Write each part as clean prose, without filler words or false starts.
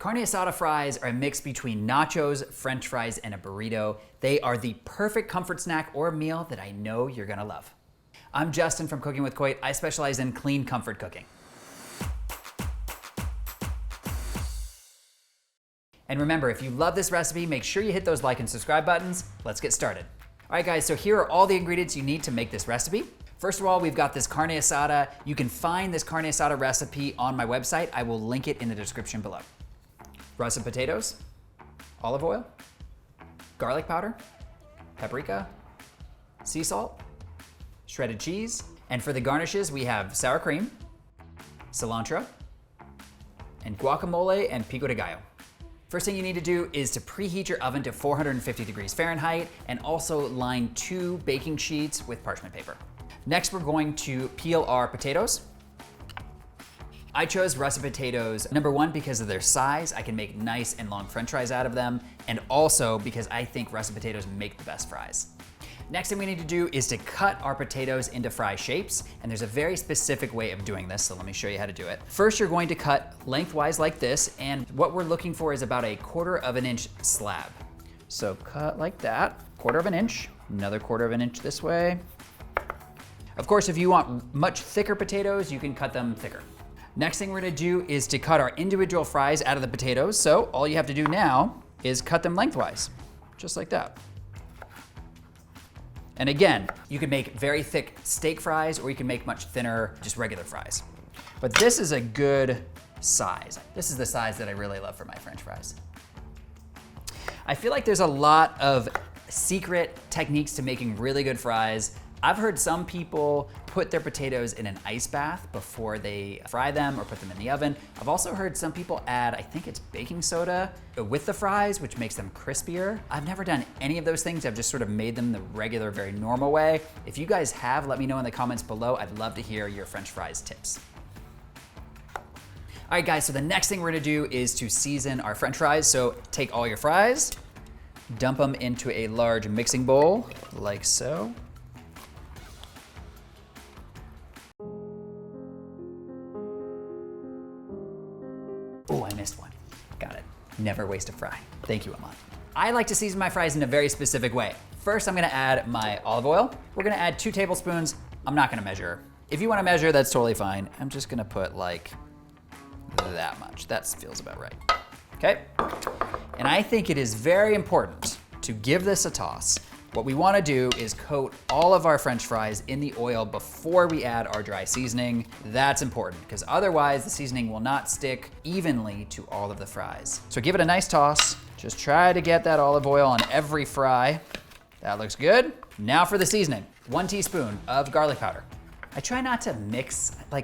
Carne asada fries are a mix between nachos, french fries, and a burrito. They are the perfect comfort snack or meal that I know you're gonna love. I'm Justin from Cooking with Coit. I specialize in clean comfort cooking. And remember, if you love this recipe, make sure you hit those like and subscribe buttons. Let's get started. All right, guys, so here are all the ingredients you need to make this recipe. First of all, we've got this carne asada. You can find this carne asada recipe on my website. I will link it in the description below. Russet potatoes, olive oil, garlic powder, paprika, sea salt, shredded cheese, and for the garnishes, we have sour cream, cilantro, and guacamole and pico de gallo. First thing you need to do is to preheat your oven to 450 degrees Fahrenheit and also line 2 baking sheets with parchment paper. Next, we're going to peel our potatoes. I chose russet potatoes, number one, because of their size. I can make nice and long french fries out of them, and also because I think russet potatoes make the best fries. Next thing we need to do is to cut our potatoes into fry shapes, and there's a very specific way of doing this, so let me show you how to do it. First, you're going to cut lengthwise like this, and what we're looking for is about a 1/4 inch slab. So cut like that, 1/4 inch, another 1/4 inch this way. Of course, if you want much thicker potatoes, you can cut them thicker. Next thing we're gonna do is to cut our individual fries out of the potatoes. So all you have to do now is cut them lengthwise, just like that. And again, you can make very thick steak fries or you can make much thinner, just regular fries. But this is a good size. This is the size that I really love for my french fries. I feel like there's a lot of secret techniques to making really good fries. I've heard some people put their potatoes in an ice bath before they fry them or put them in the oven. I've also heard some people add, I think it's baking soda with the fries, which makes them crispier. I've never done any of those things. I've just sort of made them the regular, very normal way. If you guys have, let me know in the comments below. I'd love to hear your french fries tips. All right, guys, so the next thing we're gonna do is to season our french fries. So take all your fries, dump them into a large mixing bowl, like so. Oh, I missed one. Got it. Never waste a fry. Thank you, Aman. I like to season my fries in a very specific way. First, I'm gonna add my olive oil. We're gonna add 2 tablespoons. I'm not gonna measure. If you wanna measure, that's totally fine. I'm just gonna put like that much. That feels about right. Okay? And I think it is very important to give this a toss. What we wanna do is coat all of our french fries in the oil before we add our dry seasoning. That's important, because otherwise the seasoning will not stick evenly to all of the fries. So give it a nice toss. Just try to get that olive oil on every fry. That looks good. Now for the seasoning. 1 teaspoon of garlic powder. I try not to mix, I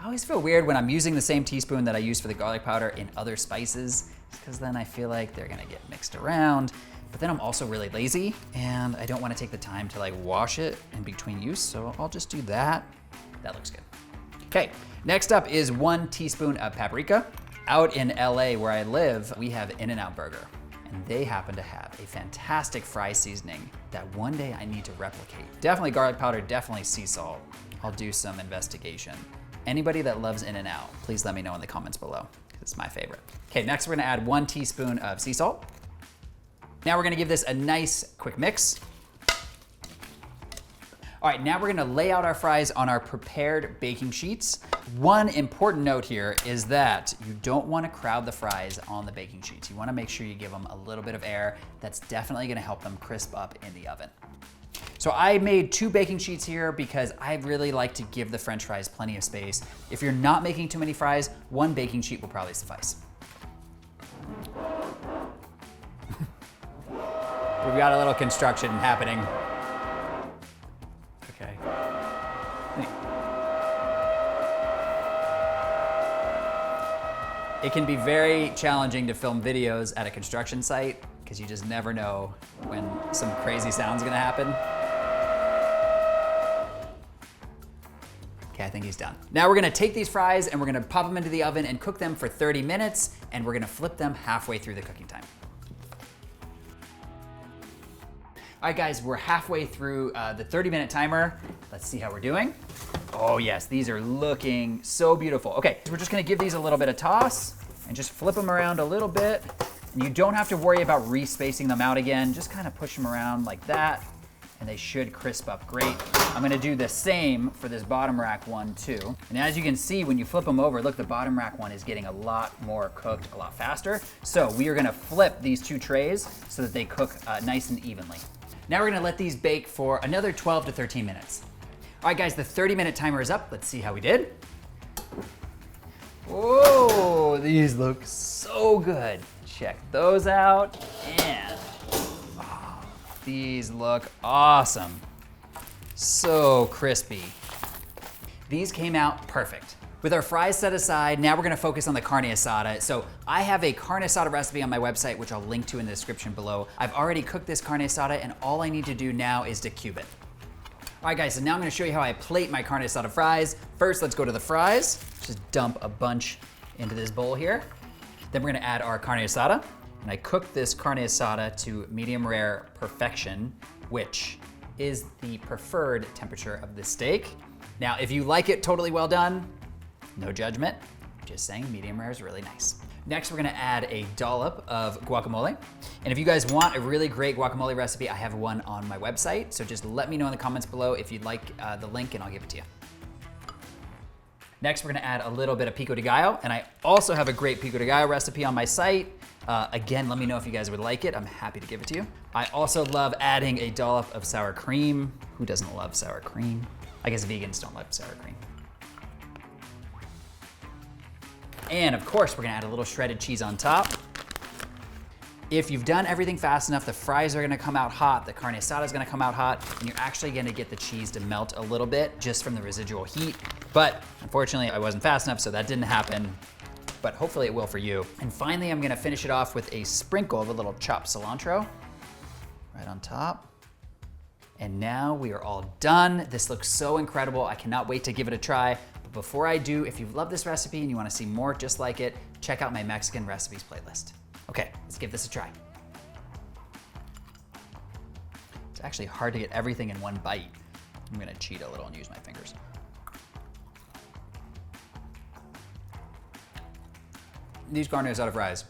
always feel weird when I'm using the same teaspoon that I use for the garlic powder in other spices, because then I feel like they're gonna get mixed around. But then I'm also really lazy and I don't want to take the time to wash it in between use, so I'll just do that. That looks good. Okay, next up is 1 teaspoon of paprika. Out in LA where I live, we have In-N-Out Burger, and they happen to have a fantastic fry seasoning that one day I need to replicate. Definitely garlic powder, definitely sea salt. I'll do some investigation. Anybody that loves In-N-Out, please let me know in the comments below, because it's my favorite. Okay, next we're gonna add 1 teaspoon of sea salt. Now we're gonna give this a nice quick mix. All right, now we're gonna lay out our fries on our prepared baking sheets. One important note here is that you don't wanna crowd the fries on the baking sheets. You wanna make sure you give them a little bit of air. That's definitely gonna help them crisp up in the oven. So I made 2 baking sheets here because I really like to give the french fries plenty of space. If you're not making too many fries, 1 baking sheet will probably suffice. We've got a little construction happening. Okay. It can be very challenging to film videos at a construction site because you just never know when some crazy sound's gonna happen. Okay, I think he's done. Now we're gonna take these fries and we're gonna pop them into the oven and cook them for 30 minutes, and we're gonna flip them halfway through the cooking time. All right, guys, we're halfway through the 30-minute timer. Let's see how we're doing. Oh yes, these are looking so beautiful. Okay, so we're just gonna give these a little bit of toss. and just flip them around a little bit. And you don't have to worry about re-spacing them out again. Just kind of push them around like that, and they should crisp up great. I'm gonna do the same for this bottom rack one too. And as you can see, when you flip them over, look, the bottom rack one is getting a lot more cooked, a lot faster. So we are gonna flip these two trays so that they cook nice and evenly. Now we're gonna let these bake for another 12 to 13 minutes. All right guys, the 30-minute timer is up. Let's see how we did. Whoa, these look so good. Check those out, and oh, these look awesome. So crispy. These came out perfect. With our fries set aside, now we're gonna focus on the carne asada. So I have a carne asada recipe on my website, which I'll link to in the description below. I've already cooked this carne asada, and all I need to do now is to cube it. All right guys, so now I'm gonna show you how I plate my carne asada fries. First, let's go to the fries. Just dump a bunch into this bowl here. Then we're gonna add our carne asada. And I cooked this carne asada to medium rare perfection, which is the preferred temperature of the steak. Now, if you like it totally well done, no judgment. Just saying medium rare is really nice. Next, we're gonna add a dollop of guacamole. And if you guys want a really great guacamole recipe, I have one on my website. So just let me know in the comments below if you'd like the link, and I'll give it to you. Next, we're gonna add a little bit of pico de gallo, and I also have a great pico de gallo recipe on my site. Again, let me know if you guys would like it. I'm happy to give it to you. I also love adding a dollop of sour cream. Who doesn't love sour cream? I guess vegans don't love sour cream. And of course, we're gonna add a little shredded cheese on top. If you've done everything fast enough, the fries are gonna come out hot, the carne asada is gonna come out hot, and you're actually gonna get the cheese to melt a little bit just from the residual heat. But unfortunately, I wasn't fast enough, so that didn't happen. But hopefully it will for you. And finally, I'm gonna finish it off with a sprinkle of a little chopped cilantro right on top. And now we are all done. This looks so incredible. I cannot wait to give it a try. But before I do, if you've loved this recipe and you wanna see more just like it, check out my Mexican recipes playlist. Okay, let's give this a try. It's actually hard to get everything in one bite. I'm gonna cheat a little and use my fingers. These carne asada fries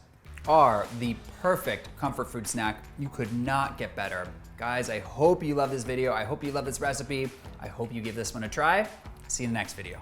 are the perfect comfort food snack. You could not get better. Guys, I hope you love this video. I hope you love this recipe. I hope you give this one a try. See you in the next video.